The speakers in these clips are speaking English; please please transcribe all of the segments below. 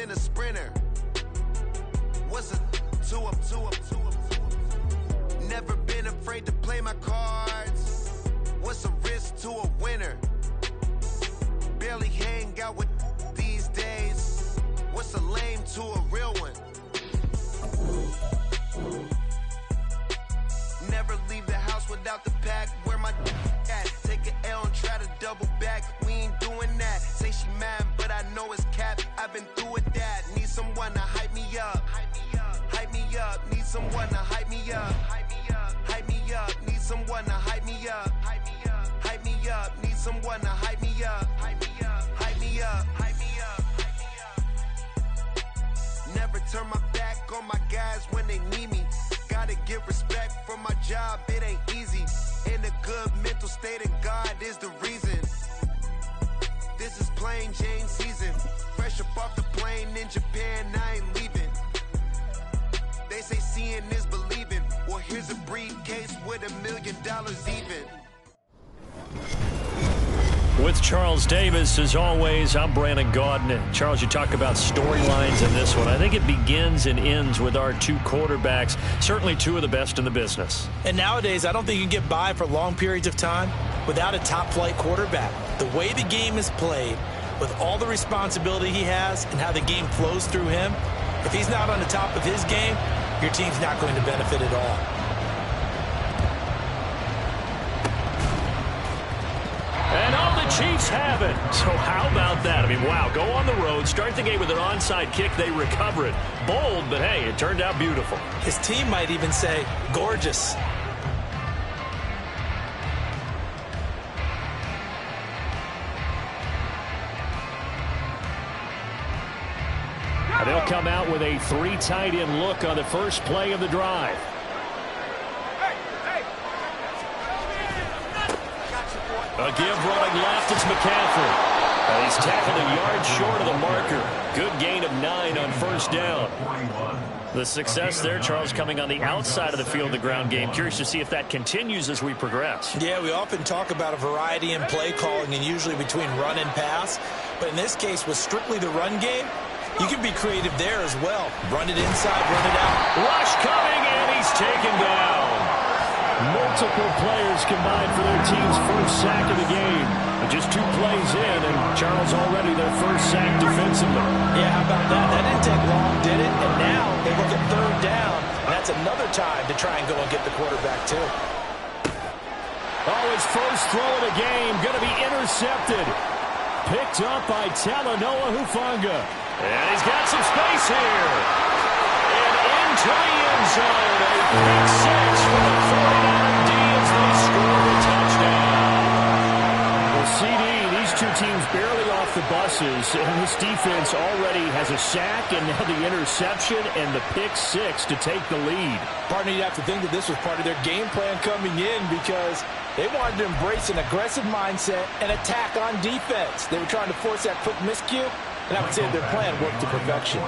in a sprinter. What's a 2-up? Never been afraid to play my cards. What's a risk to a winner? Barely hang out with these days. What's a lame to a real one? Never leave the house without the pack. Where my at? Take an L and try to double back. We ain't doing that. Say she mad, but I know it's cap. I've been through with that. Need someone to hype me up. Hype me up. Need someone to hype me up. Hype me up. Need someone to hype me up. Hype me up. Need someone to hype me up. Hype me up. Hype me up. Never turn my back on my guys when they need me. Gotta give respect for my job, it ain't easy. In a good mental state, and God is the reason. This is plain Jane season. Fresh up off the plane in Japan, I ain't leaving. They say seeing is believing. Well, here's a briefcase with $1 million even. With Charles Davis, as always, I'm Brandon Gaudin. Charles, you talk about storylines in this one. I think it begins and ends with our two quarterbacks, certainly two of the best in the business. And nowadays, I don't think you can get by for long periods of time without a top-flight quarterback. The way the game is played, with all the responsibility he has and how the game flows through him, if he's not on the top of his game, your team's not going to benefit at all. And all the Chiefs have it. So how about that? I mean, wow, go on the road, start the game with an onside kick, they recover it. Bold, but hey, it turned out beautiful. His team might even say, gorgeous. And they'll come out with a three tight end look on the first play of the drive. A give running left, it's McCaffrey. And he's tackled a yard short of the marker. Good gain of 9 on first down. The success there, Charles, coming on the outside of the field, the ground game. Curious to see if that continues as we progress. Yeah, we often talk about a variety in play calling and usually between run and pass. But in this case, with strictly the run game, you can be creative there as well. Run it inside, run it out. Rush coming, and he's taken down. Multiple players combined for their team's first sack of the game. But just 2 plays in, and Charles already their first sack defensively. Yeah, how about that? That didn't take long, did it? And now they look at third down. And that's another time to try and go and get the quarterback, too. Oh, his first throw of the game going to be intercepted. Picked up by Talanoa Hufanga. And he's got some space here. And into the end zone. A pick 6 for the 49er D as they score a touchdown. Well, CD, these two teams barely off the buses. And this defense already has a sack and now the interception and the pick 6 to take the lead. Partner, you'd have to think that this was part of their game plan coming in because they wanted to embrace an aggressive mindset and attack on defense. They were trying to force that quick miscue. And I would say their plan worked to perfection.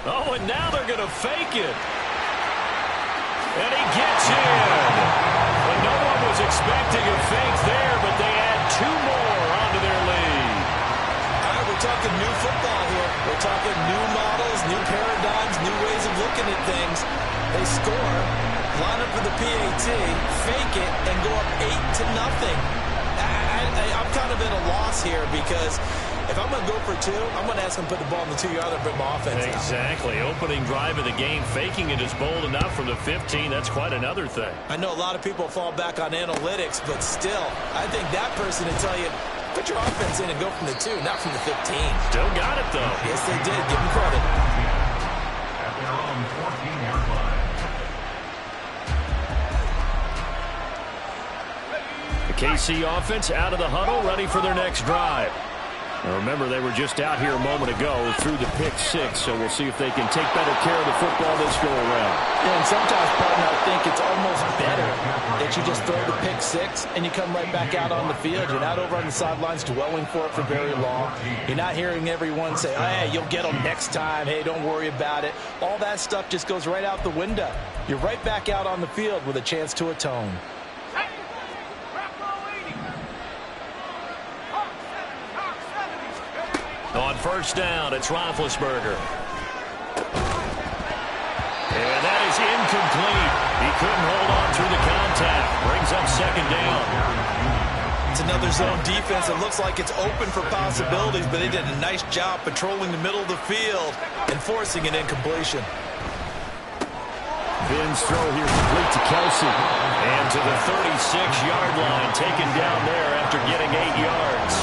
Oh, and now they're going to fake it. And he gets in. But no one was expecting a fake there, but they add 2 more onto their lead. We're talking new football here. We're talking new models, new paradigms, new ways of looking at things. They score, line up for the PAT, fake it, and go up 8-0. I'm kind of at a loss here because if I'm going to go for 2, I'm going to ask him to put the ball in the 2-yard and bring my offense out. Exactly. Opening drive of the game, faking it is bold enough from the 15. That's quite another thing. I know a lot of people fall back on analytics, but still, I think that person will tell you, put your offense in and go from the 2, not from the 15. Still got it, though. Yes, they did. Give them credit. At their own 14-yard line. The KC offense out of the huddle, ready for their next drive. Now remember, they were just out here a moment ago through the pick six, so we'll see if they can take better care of the football this go-around. Yeah, and sometimes, partner, I think it's almost better that you just throw the pick six and you come right back out on the field. You're not over on the sidelines dwelling for it for very long. You're not hearing everyone say, hey, you'll get them next time. Hey, don't worry about it. All that stuff just goes right out the window. You're right back out on the field with a chance to atone. On first down, it's Roethlisberger. And that is incomplete. He couldn't hold on through the contact. Brings up second down. It's another zone defense. It looks like it's open for possibilities, but they did a nice job patrolling the middle of the field and forcing an incompletion. Finn's throw here complete to Kelsey. And to the 36-yard line, taken down there after getting 8 yards.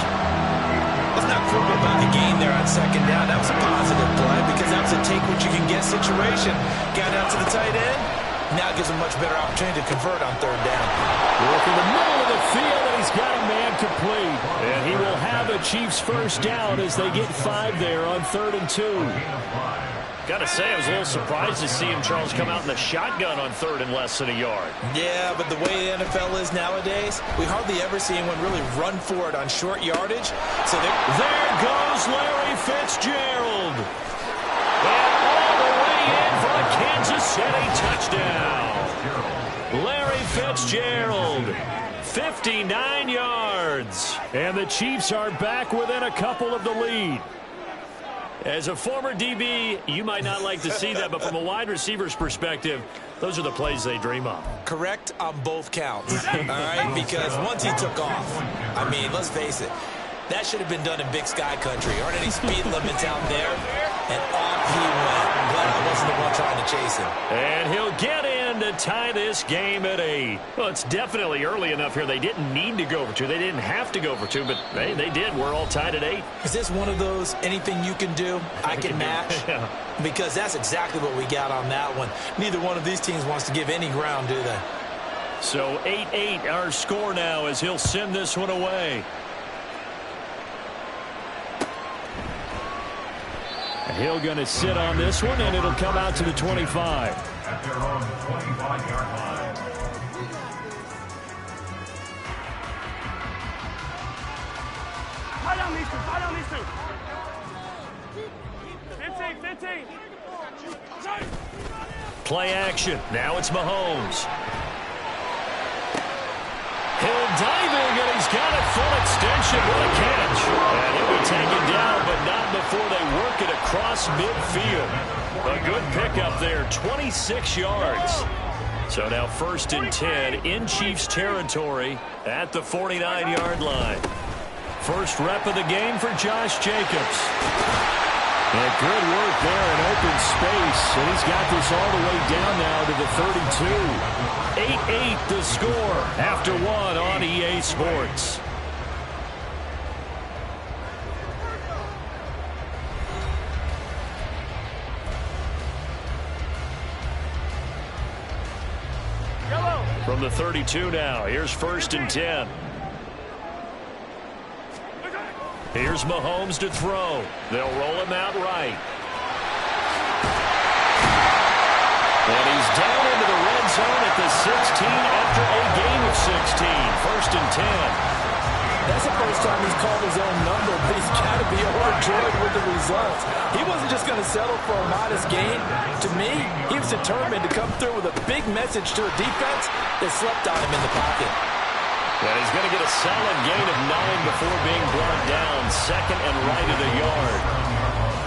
Let's not quibble about the gain there on second down. That was a positive play because that was a take-what-you-can-get situation. Got out to the tight end. Now it gives him a much better opportunity to convert on third down. Look in the middle of the field, and he's got a man complete. And he will have a Chiefs first down as they get 5 there on 3rd and 2. Got to say, I was a little surprised to see him, Charles, come out in the shotgun on 3rd and less than a yard. Yeah, but the way the NFL is nowadays, we hardly ever see anyone really run for it on short yardage. So there goes Larry Fitzgerald. And all the way in for a Kansas City touchdown. Larry Fitzgerald, 59 yards. And the Chiefs are back within a couple of the lead. As a former DB, you might not like to see that, but from a wide receiver's perspective, those are the plays they dream of. Correct on both counts, all right? Because once he took off, I mean, let's face it, that should have been done in Big Sky Country. Aren't any speed limits out there? And off he went. I'm glad I wasn't the one trying to chase him. And he'll get in to tie this game at 8. Well, it's definitely early enough here. They didn't need to go for 2. They didn't have to go for 2, but they did. We're all tied at 8. Is this one of those anything you can do, I can match? Yeah. Because that's exactly what we got on that one. Neither one of these teams wants to give any ground, do they? So 8-8 our score now as he'll send this one away. Hill going to sit on this one, and it'll come out to the 25. At their own 25-yard line. Fight on these two. 15. Play action. Now it's Mahomes. Hill diving, and he's got it full extension. What a catch. And he'll be taken down, but not before they work it across midfield. A good pickup there, 26 yards. So now 1st and 10 in Chiefs territory at the 49-yard line. First rep of the game for Josh Jacobs. And good work there in open space. And he's got this all the way down now to the 32. 8-8 the score after 1 on EA Sports. From the 32 now, here's 1st and 10. Here's Mahomes to throw. They'll roll him out right. And he's down into the red zone at the 16 after a gain of 16. 1st and 10. That's the first time he's called his own number, but he's got to be overjoyed with the results. He wasn't just going to settle for a modest gain. To me, he was determined to come through with a big message to a defense that slept on him in the pocket. And he's going to get a solid gain of 9 before being brought down. 2nd and right of the yard.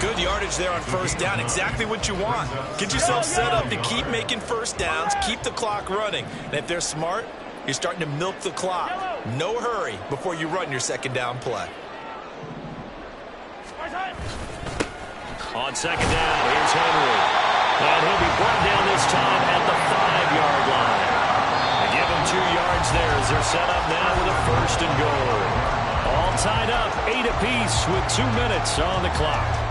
Good yardage there on 1st down. Exactly what you want. Get yourself set up to keep making 1st downs, keep the clock running. And if they're smart, you're starting to milk the clock. No hurry before you run your 2nd down play. On 2nd down, here's Henry. And he'll be brought down this time at the 5-yard line. They give him 2 yards there as they're set up now with a 1st and goal. All tied up, 8 apiece with 2 minutes on the clock.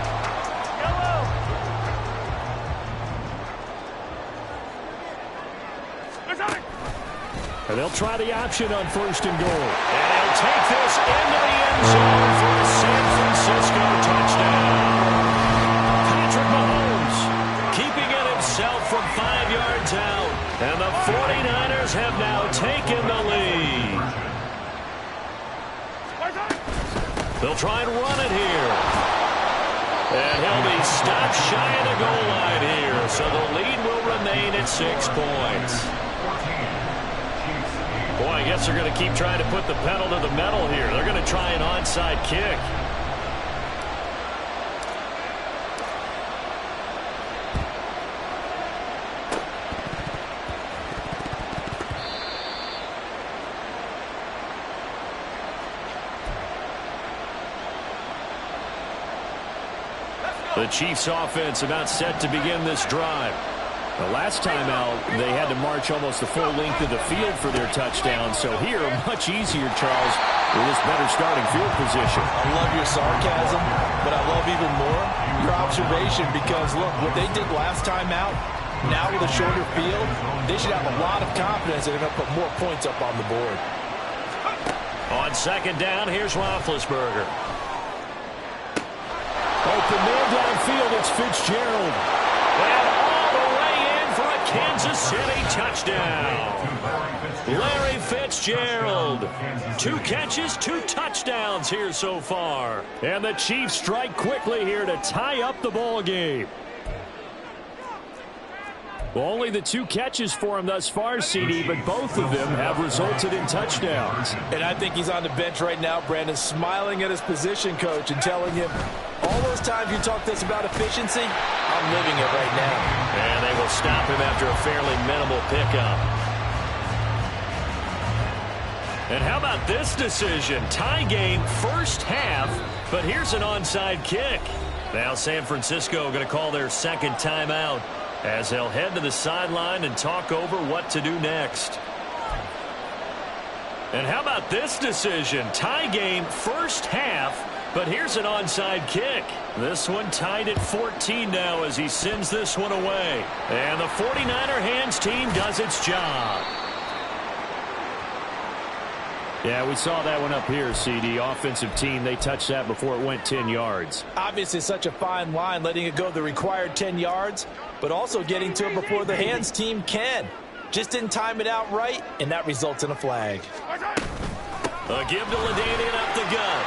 And they'll try the option on 1st and goal. And they'll take this into the end zone for a San Francisco Francisco, touchdown. Patrick Mahomes keeping it himself from 5 yards out. And the 49ers have now taken the lead. They'll try and run it here. And he'll be stopped shy of the goal line here. So the lead will remain at 6 points. Boy, I guess they're going to keep trying to put the pedal to the metal here. They're going to try an onside kick. The Chiefs offense about set to begin this drive. The last time out, they had to march almost the full length of the field for their touchdown. So here, much easier, Charles, with this better starting field position. I love your sarcasm, but I love even more your observation because, look, what they did last time out, now with a shorter field, they should have a lot of confidence they're going to put more points up on the board. On second down, here's Roethlisberger. Open man downfield, it's Fitzgerald. And all the way in for a Kansas City touchdown. Larry Fitzgerald. 2 catches, 2 touchdowns here so far. And the Chiefs strike quickly here to tie up the ball game. Well, only the 2 catches for him thus far, CD, but both of them have resulted in touchdowns. And I think he's on the bench right now, Brandon, smiling at his position coach and telling him, all those times you talked to us about efficiency, I'm living it right now. And they will stop him after a fairly minimal pickup. And how about this decision? Tie game first half, but here's an onside kick. Now San Francisco going to call their second timeout as they'll head to the sideline and talk over what to do next. And how about this decision? Tie game first half, but here's an onside kick. This one tied at 14 now as he sends this one away. And the 49er hands team does its job. Yeah, we saw that one up here, CD. Offensive team, they touched that before it went 10 yards. Obviously such a fine line, letting it go the required 10 yards, but also getting to it before the hands team can. Just didn't time it out right, and that results in a flag. A give to LaDainian up the gut.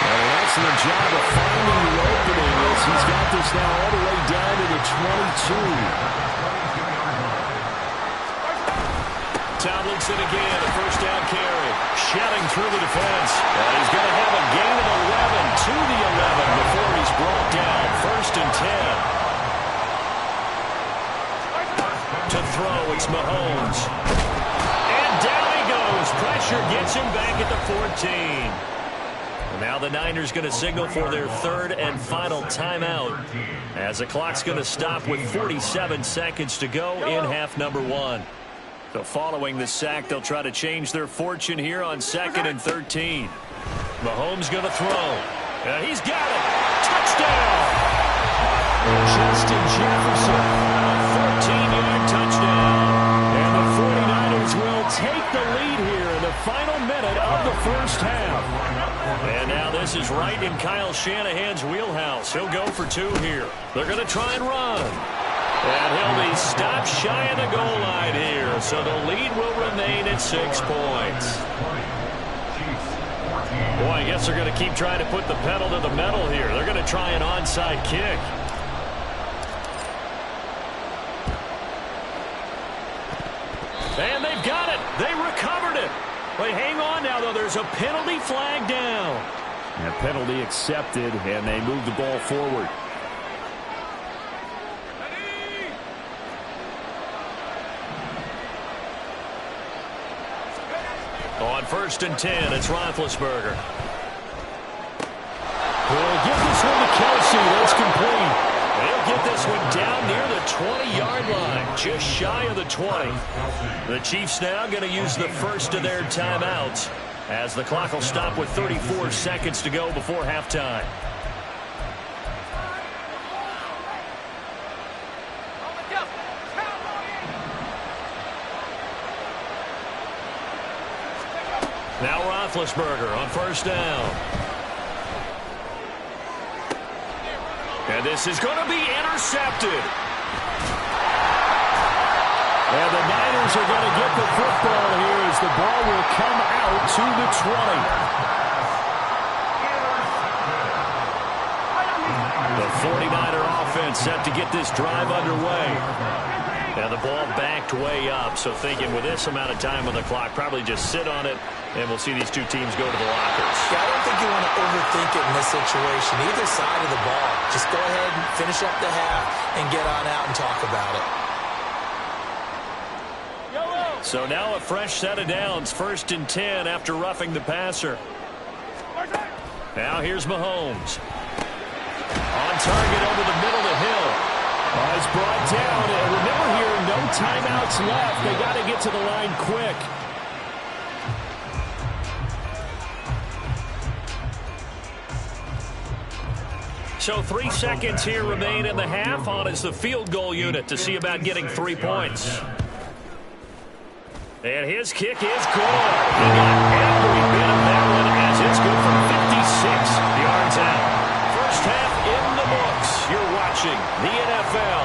An excellent job of finding the opening as he's got this now all the way down to the 22. Tomlinson again, a first down carry. Shelling through the defense. And he's going to have a gain of 11 to the 11 before he's brought down. First and 10. To throw, it's Mahomes. And down he goes. Pressure gets him back at the 14. And now the Niners going to signal for their third and final timeout as the clock's going to stop with 47 seconds to go in half number 1. So following the sack, they'll try to change their fortune here on 2nd and 13. Mahomes going to throw. He's got it. Touchdown. Justin Jefferson. A 14-yard touchdown. And the 49ers will take the lead here in the final minute of the first half. And now this is right in Kyle Shanahan's wheelhouse. He'll go for 2 here. They're going to try and run. And he'll be stopped shy of the goal line here. So the lead will remain at 6 points. Boy, I guess they're going to keep trying to put the pedal to the metal here. They're going to try an onside kick. And they've got it. They recovered it. But hang on now, though. There's a penalty flag down. And penalty accepted, and they move the ball forward. On 1st and 10, it's Roethlisberger. He'll get this one to Kelsey. That's complete. He'll get this one down near the 20-yard line, just shy of the 20. The Chiefs now going to use the first of their timeouts as the clock will stop with 34 seconds to go before halftime. Now Roethlisberger on 1st down. And this is going to be intercepted. And the Niners are going to get the football here as the ball will come out to the 20. The 49er offense set to get this drive underway. And the ball backed way up, so thinking with this amount of time on the clock, probably just sit on it, and we'll see these two teams go to the lockers. Yeah, I don't think you want to overthink it in this situation. Either side of the ball. Just go ahead and finish up the half and get on out and talk about it. So now a fresh set of downs, 1st and 10 after roughing the passer. Now here's Mahomes. On target over the middle of the hill. It's brought down. And remember here, no timeouts left. They got to get to the line quick. So 3 seconds here remain in the half. On is the field goal unit to see about getting 3 points. And his kick is good. He got every bit of that one as it's good for 56 yards out. First half in the books. You're watching the NFL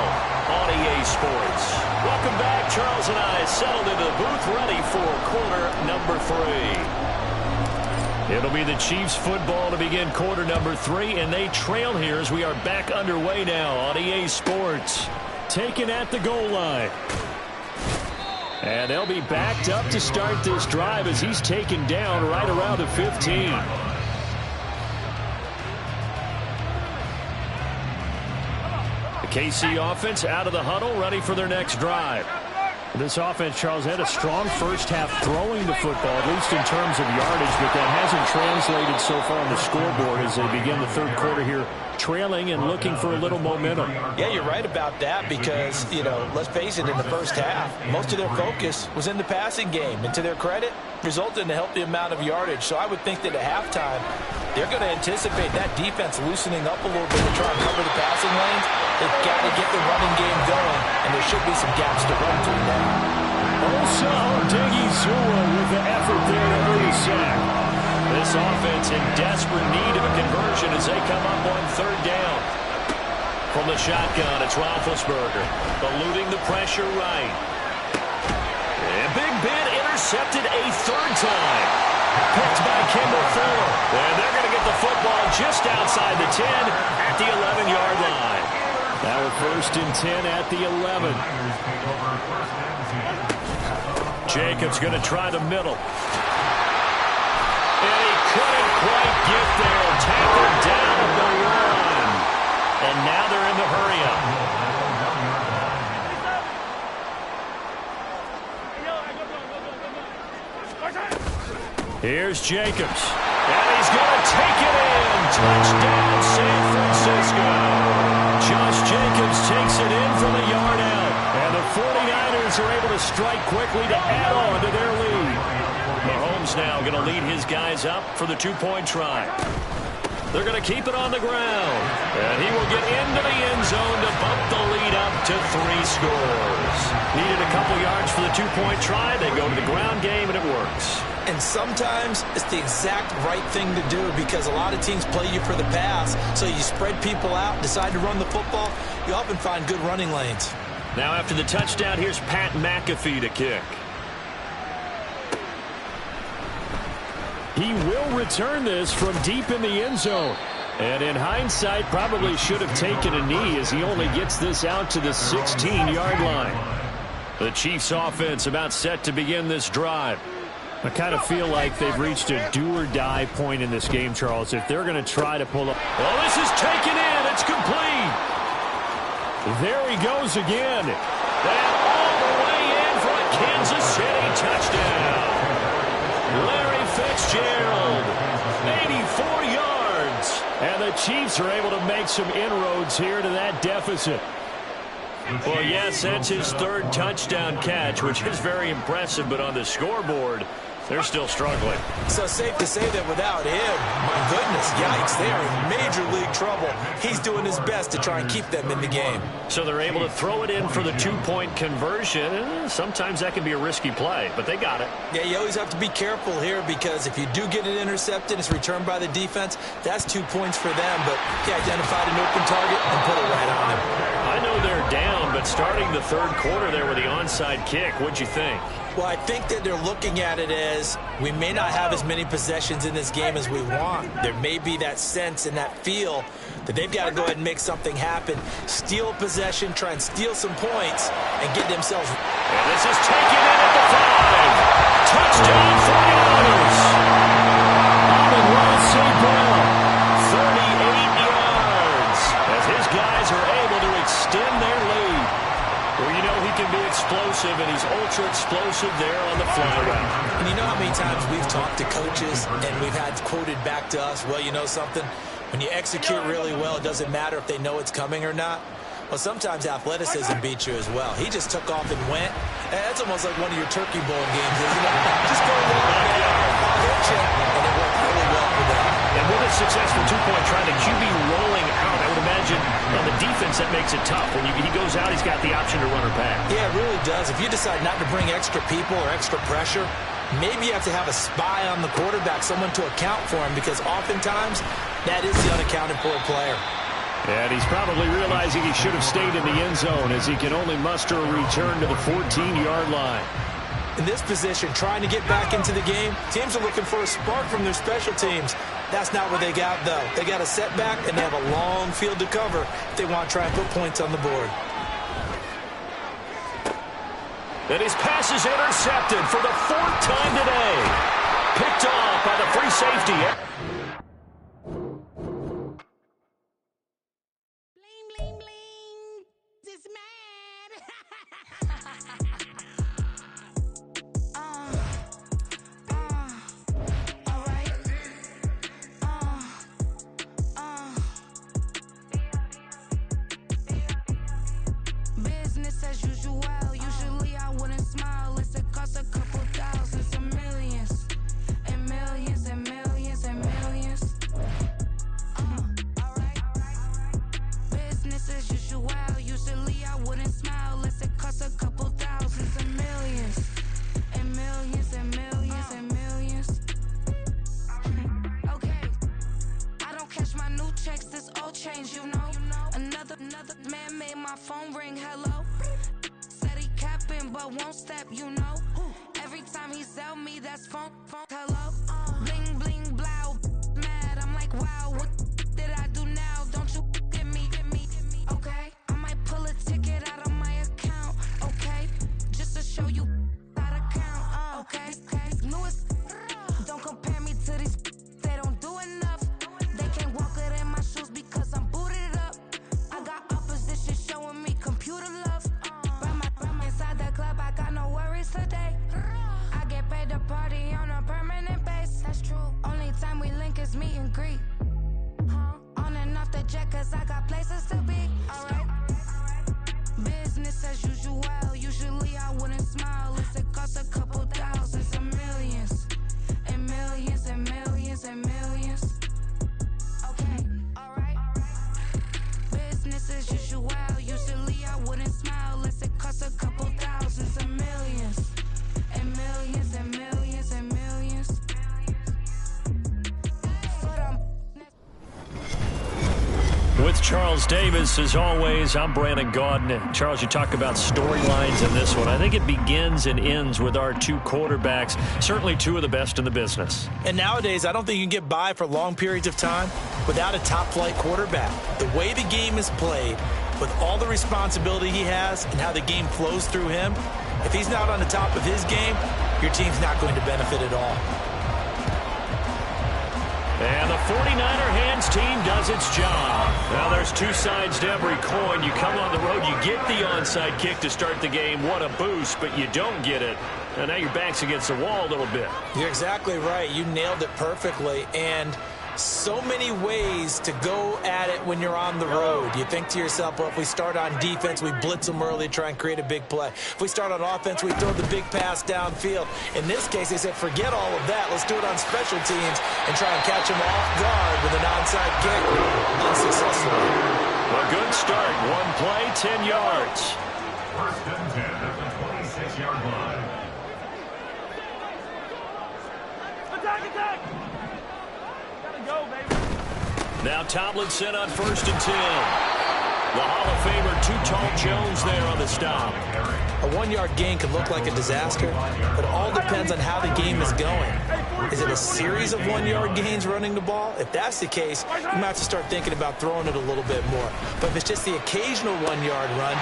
on EA Sports. Welcome back. Charles and I settled into the booth ready for quarter number 3. It'll be the Chiefs football to begin quarter number 3, and they trail here as we are back underway now on EA Sports. Taken at the goal line. And they'll be backed up to start this drive as he's taken down right around the 15. The KC offense out of the huddle, ready for their next drive. This offense, Charles, had a strong first half throwing the football, at least in terms of yardage, but that hasn't translated so far on the scoreboard as they begin the third quarter here, trailing and looking for a little momentum. Yeah, you're right about that because, let's face it, in the first half, most of their focus was in the passing game. And to their credit, resulted in a healthy amount of yardage. So I would think that at halftime, they're going to anticipate that defense loosening up a little bit to try and cover the passing lanes. They've got to get the running game going, and there should be some gaps to run through now. Also, Odighizuwa with the effort there to earn a sack. This offense in desperate need of a conversion as they come up on third down. From the shotgun, it's Roethlisberger, eluding the pressure right. And Big Ben intercepted a third time. Picked by Kimball Fuller. And they're going to get the football just outside the 10 at the 11-yard line. Now a 1st and 10 at the 11. Jacobs going to try the middle. And he couldn't quite get there. Tackled down at the 1. And now they're in the hurry-up. Here's Jacobs. And he's going to take it in. Touchdown, San Francisco. Josh Jacobs takes it in from a yard out. And the 49ers are able to strike quickly to add on to their lead. Mahomes now going to lead his guys up for the 2-point try. They're going to keep it on the ground. And he will get into the end zone to bump the lead up to 3 scores. Needed a couple yards for the 2-point try. They go to the ground game, and it works. And sometimes it's the exact right thing to do because a lot of teams play you for the pass. So you spread people out, decide to run the football. You often find good running lanes. Now after the touchdown, here's Pat McAfee to kick. He will return this from deep in the end zone. And in hindsight, probably should have taken a knee as he only gets this out to the 16-yard line. The Chiefs offense about set to begin this drive. I kind of feel like they've reached a do-or-die point in this game, Charles. If they're going to try to pull up... Well, this is taken in. It's complete. There he goes again. And all the way in for a Kansas City touchdown. Larry Fitzgerald, 84 yards. And the Chiefs are able to make some inroads here to that deficit. Well, yes, that's his third touchdown catch, which is very impressive. But on the scoreboard, They're still struggling. So safe to say that without him, my goodness, yikes, they are in major league trouble. He's doing his best to try and keep them in the game. So they're able to throw it in for the 2-point conversion. Sometimes that can be a risky play, but they got it. Yeah, you always have to be careful here because if you do get it intercepted, it's returned by the defense, that's 2 points for them. But he identified an open target and put it right on him. I know they're down, but starting the third quarter there with the onside kick, what'd you think? Well, I think that they're looking at it as we may not have as many possessions in this game as we want. There may be that sense and that feel that they've got to go ahead and make something happen. Steal a possession, try and steal some points, and get themselves... And this is taken in at the 5. Touchdown 49ers. Amon-Ra St. Brown, 38 yards, as his guys are able to extend their lead. Well, you know he can be explosive, and he's ultra-explosive there on the fly route. And you know how many times we've talked to coaches and we've had quoted back to us, well, you know something? When you execute really well, it doesn't matter if they know it's coming or not. Well, sometimes athleticism beats you as well. He just took off and went. That's almost like one of your turkey bowl games, isn't it? Just go along, I'll hit you, and it worked really well for them. And with a successful 2-point try, the QB rolling out, I would imagine on the defense that makes it tough. When he goes out, he's got the option to run or pass. Yeah, it really does. If you decide not to bring extra people or extra pressure, maybe you have to have a spy on the quarterback, someone to account for him, because oftentimes that is the unaccounted for player. And he's probably realizing he should have stayed in the end zone as he can only muster a return to the 14-yard line. In this position, trying to get back into the game, teams are looking for a spark from their special teams. That's not what they got, though. They got a setback, and they have a long field to cover if they want to try and put points on the board. And his pass is intercepted for the 4th time today. Picked off by the free safety. Bling, bling, bling. This man. All right. Business as usual. Usually I wouldn't smile. It's a cost a couple thousands and millions. And millions and millions and millions. Alright. Business as usual. Usually I wouldn't smile. Unless it costs a couple thousands and millions. And millions and millions and millions. Okay. I don't catch my new checks, this old change, you know. Another man made my phone ring, hello. Said he capping but won't step, you know. Every time he sell me, that's phone, hello. Bling, bling, blow, mad, I'm like, wow, what did I do now? Don't you get me, okay? I might pull a ticket out of my account, okay? Just to show you how to count, okay? Newest, don't compare me to these, they don't do enough. They can't walk it in my shoes because I'm booted up. I got opposition showing me computer love. Run my inside the club, I got no worries today. I get paid to party on a permanent base. That's true. Only time we link is meet and greet. On and off the jet, cause I got places to be. Alright. Business as usual. Usually I wouldn't smile. Unless it costs a couple thousands and millions. And millions and millions and millions. Okay, alright. Business as usual. Usually I wouldn't smile unless it costs a couple thousands and millions. And millions and millions and millions. With Charles Davis, as always, I'm Brandon Gaudin. Charles, you talk about storylines in this one. I think it begins and ends with our 2 quarterbacks, certainly 2 of the best in the business. And nowadays, I don't think you can get by for long periods of time without a top-flight quarterback. The way the game is played, with all the responsibility he has and how the game flows through him, if he's not on the top of his game, your team's not going to benefit at all. And the 49er hands team does its job. Now there's 2 sides to every coin. You come on the road, you get the onside kick to start the game. What a boost, but you don't get it. And now your back's against the wall a little bit. You're exactly right. You nailed it perfectly. And So many ways to go at it when you're on the road. You think to yourself, well, if we start on defense, we blitz them early, try and create a big play. If we start on offense, we throw the big pass downfield. In this case, they said, forget all of that. Let's do it on special teams and try and catch them off guard with an onside kick. Unsuccessful. A good start. One play, 10 yards. First and 10 at the 26-yard line. Attack, attack! Gotta go, baby. Now Tomlinson on first and 10. The Hall of Famer, Too Tall Jones there on the stop. A 1-yard gain can look like a disaster, but it all depends on how the game is going. Is it a series of 1-yard gains running the ball? If that's the case, you might have to start thinking about throwing it a little bit more. But if it's just the occasional 1-yard run.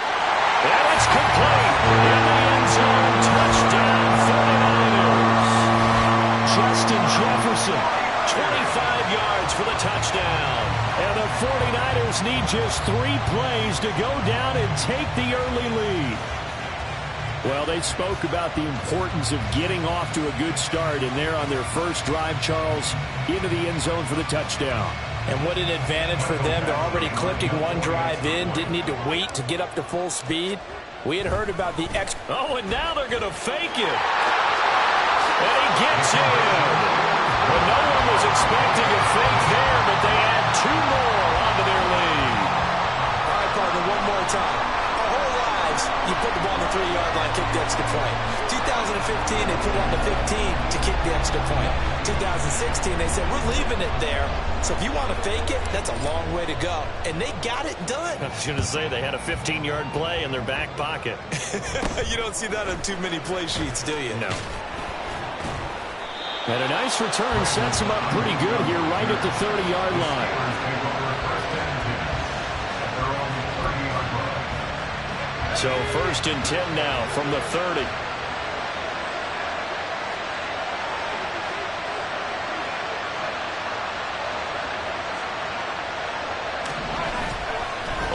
And it's complete. In the end zone, touchdown, 49ers. Justin Jefferson, 25 yards for the touchdown. And the 49ers need just 3 plays to go down and take the early lead. Well, they spoke about the importance of getting off to a good start, and they're on their first drive, Charles, into the end zone for the touchdown. And what an advantage for them. They're already clicking one drive in, didn't need to wait to get up to full speed. We had heard about the extra. Oh, and now they're going to fake it. And he gets in. Well, no one was expecting a fake there, but they add 2 more onto their lead. All right, partner, one more time. Our whole lives, you put the ball on the 3-yard line, kick the extra point. 2015, they put it on the 15 to kick the extra point. 2016, they said, we're leaving it there. So if you want to fake it, that's a long way to go. And they got it done. I was going to say they had a 15-yard play in their back pocket. You don't see that on too many play sheets, do you? No. And a nice return sets him up pretty good here right at the 30-yard line. So first and 10 now from the 30.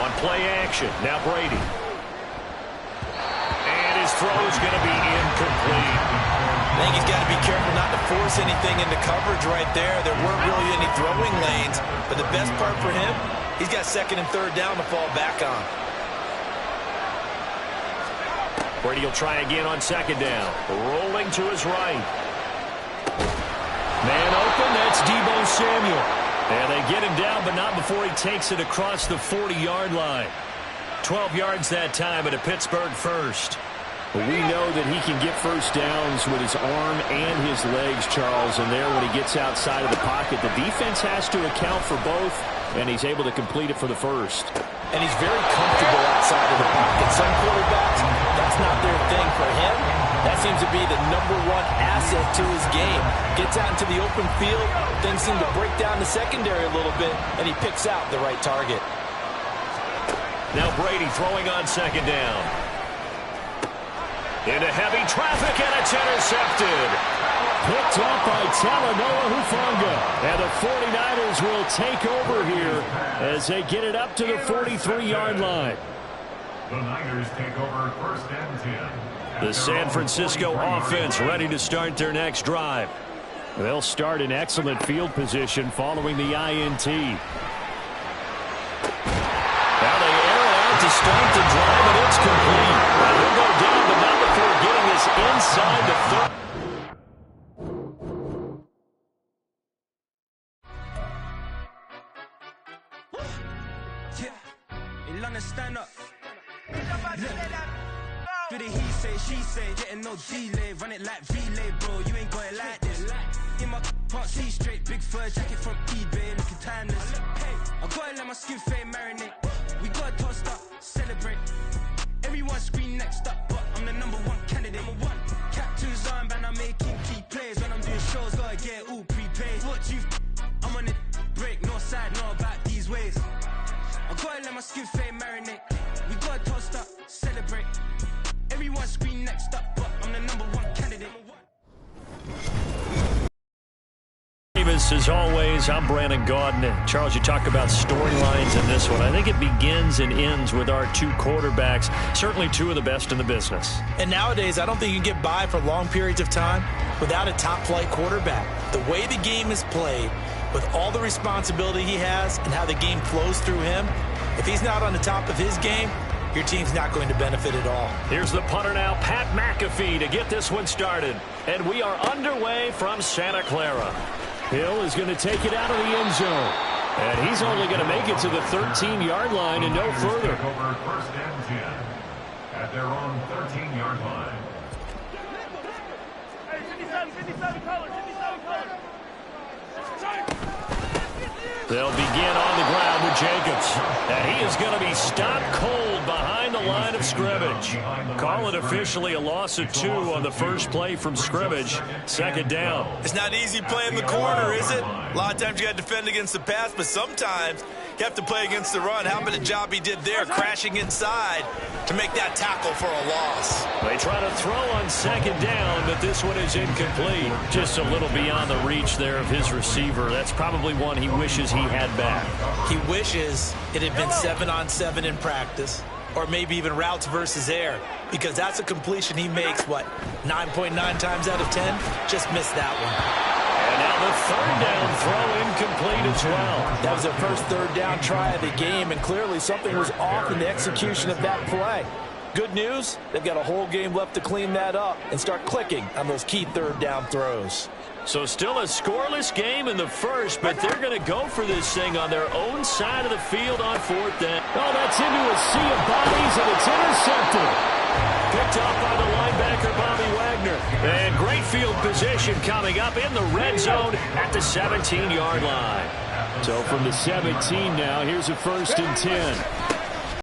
On play action, now Brady. And his throw's going to be incomplete. I think he's got to be careful not to force anything into coverage right there. There weren't really any throwing lanes, but the best part for him, he's got second and third down to fall back on. Brady will try again on second down. Rolling to his right. Man open, that's Deebo Samuel. And they get him down, but not before he takes it across the 40-yard line. 12 yards that time, and a Pittsburgh first. We know that he can get first downs with his arm and his legs, Charles, and there when he gets outside of the pocket, the defense has to account for both, and he's able to complete it for the first. And he's very comfortable outside of the pocket. Some quarterbacks, that's not their thing. For him, that seems to be the #1 asset to his game. Gets out into the open field, things seem to break down the secondary a little bit, and he picks out the right target. Now Brady throwing on second down. Into heavy traffic, and it's intercepted. Picked up by Talanoa Hufanga. And the 49ers will take over here as they get it up to the 43-yard line. The Niners take over first and 10. The San Francisco offense ready to start their next drive. They'll start in excellent field position following the INT. Now they air out to start the drive, and it's complete. They'll go down, but not before getting this inside the 30. Stand up. Do the he say, she say, getting no delay, run it like relay, bro. You ain't got it like this. In my can't see straight, big fur jacket from eBay, looking timeless. I gotta let my skin fade marinate. We gotta toast up, celebrate. Everyone scream next up, but I'm the #1 candidate. Captain's armband, I'm making key plays. When I'm doing shows, gotta get it all prepaid. What you? I'm on it, break, no side, know about these ways. I gotta let my skin fade marinate. We gotta toast up, celebrate. Everyone scream next up, but I'm the #1 candidate. As always, I'm Brandon Gaudin. And Charles, you talk about storylines in this one. I think it begins and ends with our 2 quarterbacks, certainly 2 of the best in the business. And nowadays, I don't think you can get by for long periods of time without a top-flight quarterback. The way the game is played, with all the responsibility he has and how the game flows through him, if he's not on the top of his game, your team's not going to benefit at all. Here's the punter now, Pat McAfee, to get this one started. And we are underway from Santa Clara. Hill is going to take it out of the end zone. And he's only going to make it to the 13-yard line and no further. Over first and 10 at their own 13-yard line. Hey, 57 colors, 57 colors. They'll begin on the ground with Jacobs. And he is going to be stopped cold behind the line of scrimmage. Call it officially a loss of 2 on the first play from scrimmage. Second down. It's not easy playing the corner, is it? A lot of times you got to defend against the pass, but sometimes you have to play against the run. How about the job he did there, crashing inside to make that tackle for a loss? They try to throw on second down, but this one is incomplete. Just a little beyond the reach there of his receiver. That's probably one he wishes he had back. He wishes it had been 7-on-7 in practice, or maybe even routes versus air, because that's a completion he makes, 9.9 times out of 10? Just missed that one. And now the third down throw incomplete as well. That was their first third down try of the game, and clearly something was off in the execution of that play. Good news, they've got a whole game left to clean that up and start clicking on those key third down throws. So still a scoreless game in the first, but they're going to go for this thing on their own side of the field on fourth down. Oh, that's into a sea of bodies, and it's intercepted. Picked off by the linebacker, Bobby Wagner. And great field position coming up in the red zone at the 17-yard line. So from the 17 now, here's a 1st and 10.